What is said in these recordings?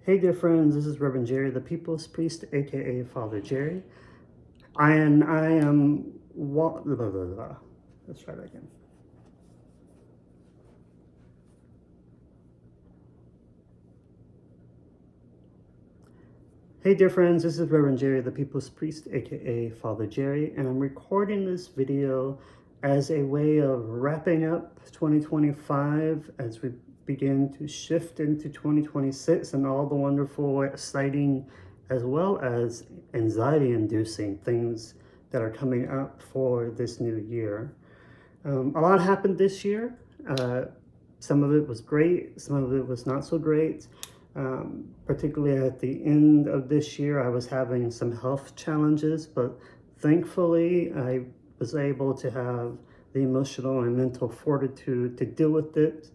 Hey dear friends, this is Reverend Jerry, the People's Priest, aka Father Jerry. I am blah, blah, blah, blah. Let's try that again. Hey dear friends, this is Reverend Jerry, the People's Priest, aka Father Jerry, and I'm recording this video as a way of wrapping up 2025 as we begin to shift into 2026 and all the wonderful, exciting, as well as anxiety-inducing things that are coming up for this new year. A lot happened this year. Some of it was great, some of it was not so great. Particularly at the end of this year, I was having some health challenges, but thankfully I was able to have the emotional and mental fortitude to deal with it,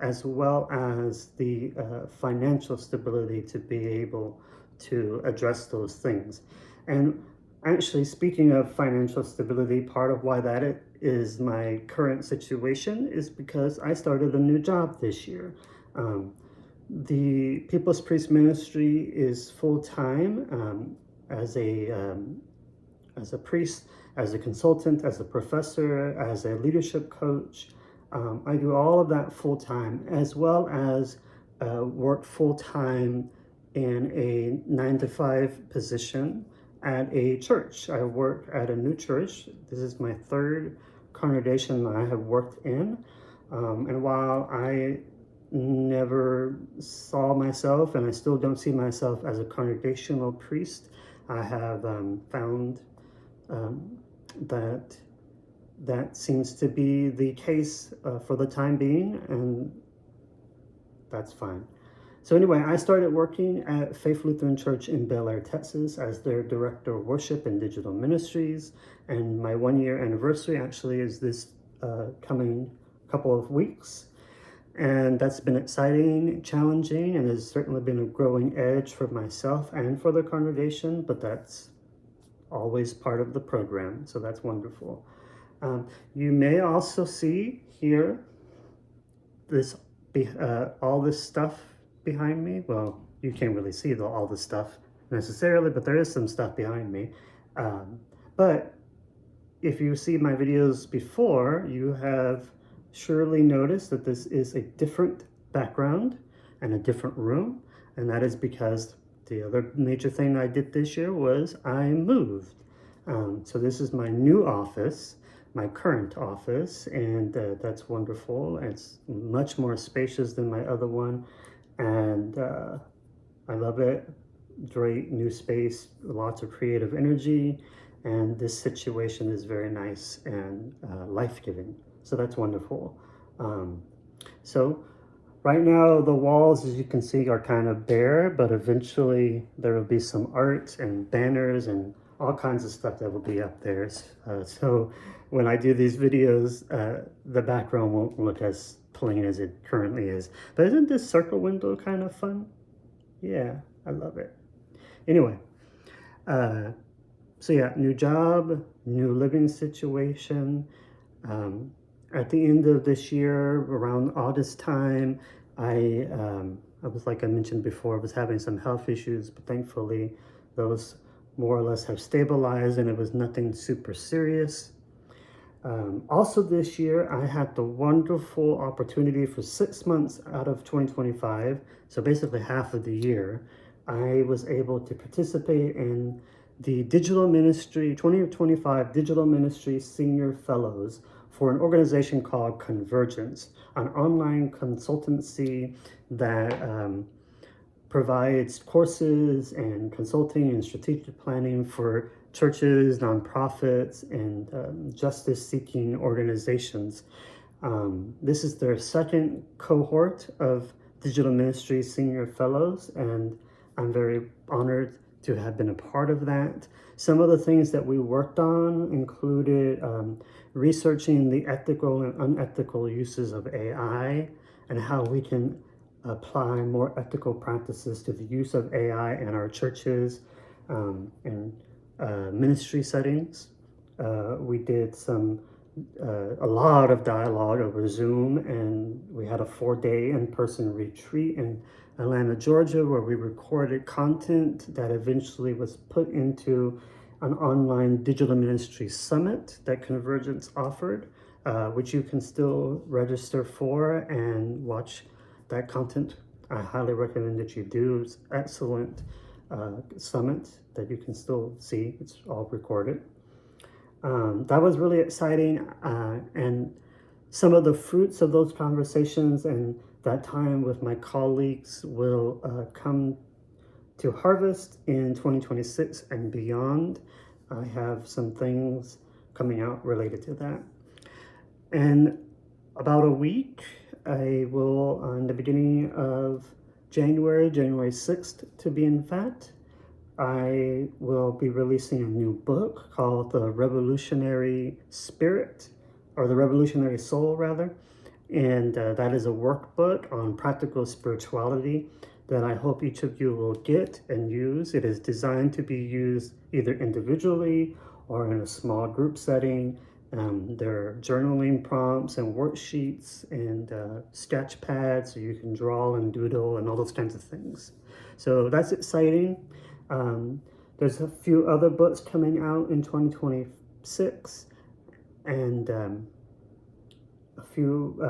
as well as the financial stability to be able to address those things. And actually, speaking of financial stability, part of why that is my current situation is because I started a new job this year. The People's Priest Ministry is full-time as a priest, as a consultant, as a professor, as a leadership coach. I do all of that full-time, as well as work full-time in a 9-to-5 position at a church. I work at a new church. This is my third congregation that I have worked in. And while I never saw myself, and I still don't see myself as a congregational priest, I have found that that seems to be the case for the time being, and that's fine. So anyway, I started working at Faith Lutheran Church in Bel Air, Texas as their Director of Worship and Digital Ministries, and my 1-year anniversary actually is this coming couple of weeks. And that's been exciting, challenging, and has certainly been a growing edge for myself and for the congregation, but that's always part of the program, so that's wonderful. You may also see here this all this stuff behind me. Well, you can't really see all the stuff necessarily, but there is some stuff behind me. But if you see my videos before, you have surely noticed that this is a different background and a different room, and that is because the other major thing I did this year was I moved. So this is my new office, my current office, and that's wonderful. It's much more spacious than my other one, and I love it. Great new space, lots of creative energy, and this situation is very nice and life-giving. So that's wonderful. So right now the walls, as you can see, are kind of bare, but eventually there will be some art and banners and all kinds of stuff that will be up there. So when I do these videos, the background won't look as plain as it currently is. But isn't this circle window kind of fun? Yeah, I love it. Anyway, so yeah, new job, new living situation. At the end of this year, around August time, I was, like I mentioned before, was having some health issues, but thankfully those more or less have stabilized and it was nothing super serious. Also this year, I had the wonderful opportunity for 6 months out of 2025, so basically half of the year, I was able to participate in the Digital Ministry 2025 Digital Ministry Senior Fellows for an organization called Convergence, an online consultancy that provides courses and consulting and strategic planning for churches, nonprofits, and justice-seeking organizations. This is their second cohort of Digital Ministry Senior Fellows, and I'm very honored to have been a part of that. Some of the things that we worked on included researching the ethical and unethical uses of AI and how we can apply more ethical practices to the use of AI in our churches and ministry settings. We did some a lot of dialogue over Zoom, and we had a 4-day in-person retreat in Atlanta, Georgia, where we recorded content that eventually was put into an online digital ministry summit that Convergence offered, which you can still register for and watch that content. I highly recommend that you do. It's excellent summit that you can still see. It's all recorded. That was really exciting, and some of the fruits of those conversations and that time with my colleagues will come to harvest in 2026 and beyond. I have some things coming out related to that. And about a week, I will, in the beginning of January 6th to be in fact, I will be releasing a new book called The Revolutionary Spirit, or The Revolutionary Soul, rather. And that is a workbook on practical spirituality that I hope each of you will get and use. It is designed to be used either individually or in a small group setting. There are journaling prompts and worksheets and sketch pads so you can draw and doodle and all those kinds of things. So that's exciting. There's a few other books coming out in 2026, and a few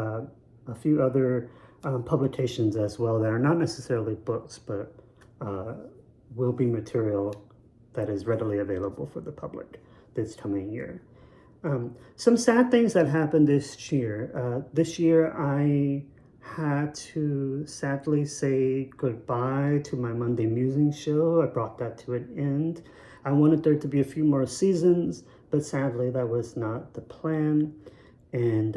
other publications as well that are not necessarily books, but will be material that is readily available for the public this coming year. Some sad things that happened this year. This year I had to sadly say goodbye to my Monday Musing show. I brought that to an end. I wanted there to be a few more seasons, but sadly that was not the plan. And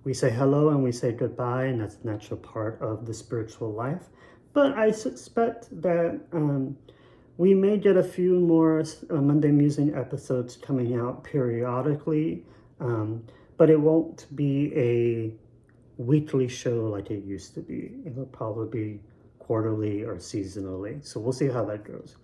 we say hello and we say goodbye, and that's a natural part of the spiritual life. But I suspect that we may get a few more Monday Musing episodes coming out periodically, but it won't be a weekly show like it used to be. It'll probably be quarterly or seasonally. So we'll see how that goes.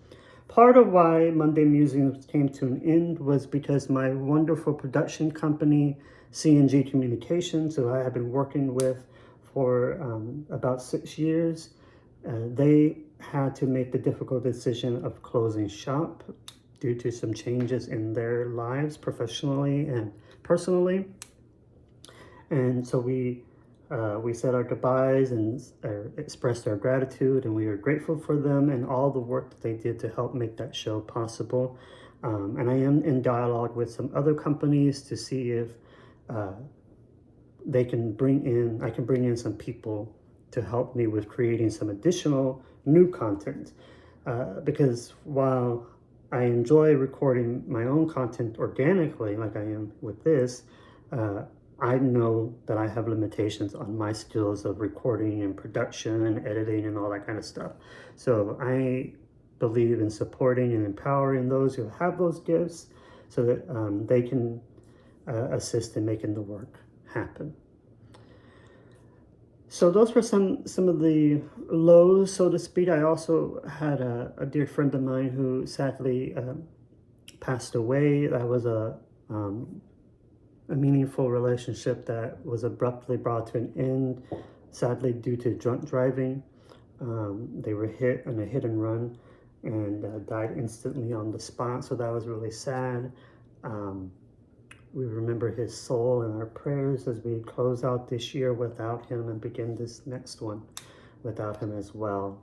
Part of why Monday Musing came to an end was because my wonderful production company, C&G Communications, who I have been working with for about 6 years, they had to make the difficult decision of closing shop due to some changes in their lives professionally and personally. And so we said our goodbyes and expressed our gratitude, and we are grateful for them and all the work that they did to help make that show possible. And I am in dialogue with some other companies to see if I can bring in some people to help me with creating some additional new content. Because while I enjoy recording my own content organically, like I am with this, I know that I have limitations on my skills of recording and production and editing and all that kind of stuff. So I believe in supporting and empowering those who have those gifts so that they can assist in making the work happen. So those were some of the lows, so to speak. I also had a dear friend of mine who sadly passed away. That was a meaningful relationship that was abruptly brought to an end, sadly due to drunk driving. They were hit in a hit and run and died instantly on the spot, so that was really sad. We remember his soul in our prayers as we close out this year without him and begin this next one without him as well.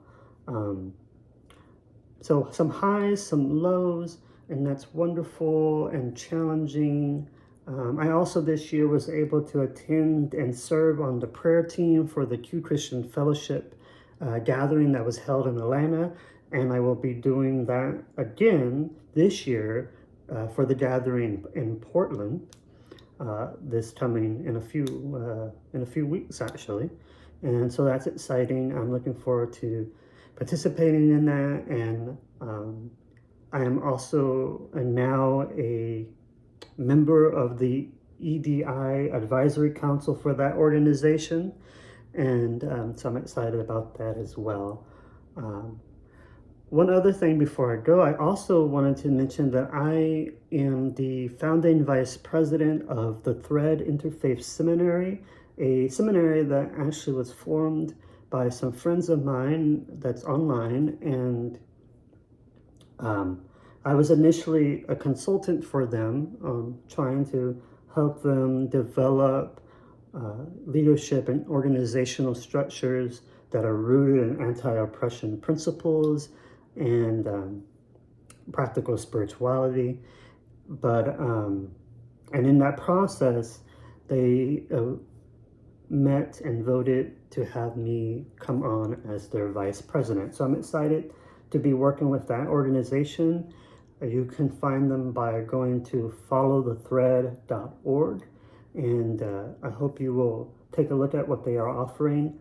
So some highs, some lows, and that's wonderful and challenging. I also this year was able to attend and serve on the prayer team for the Q Christian Fellowship gathering that was held in Atlanta, and I will be doing that again this year for the gathering in Portland this coming in a few weeks actually, and so that's exciting. I'm looking forward to participating in that, and I am also now a member of the EDI Advisory Council for that organization, and so I'm excited about that as well. One other thing before I go, I also wanted to mention that I am the founding vice president of the Thread Interfaith Seminary, a seminary that actually was formed by some friends of mine that's online. And I was initially a consultant for them, trying to help them develop leadership and organizational structures that are rooted in anti-oppression principles and practical spirituality. But and in that process, they met and voted to have me come on as their vice president. So I'm excited to be working with that organization. You can find them by going to followthethread.org, and I hope you will take a look at what they are offering.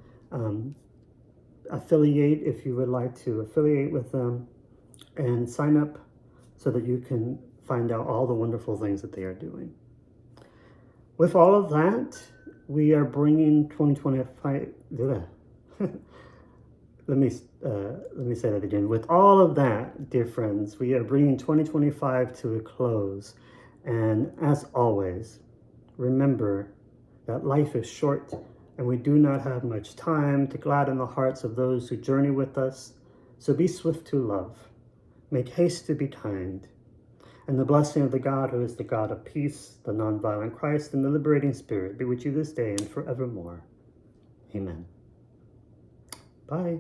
Affiliate if you would like to affiliate with them, and sign up so that you can find out all the wonderful things that they are doing. With all of that, we are bringing 2025. Let me say that again. With all of that, dear friends, we are bringing 2025 to a close. And as always, remember that life is short and we do not have much time to gladden the hearts of those who journey with us. So be swift to love. Make haste to be kind. And the blessing of the God who is the God of peace, the nonviolent Christ, and the liberating Spirit be with you this day and forevermore. Amen. Bye.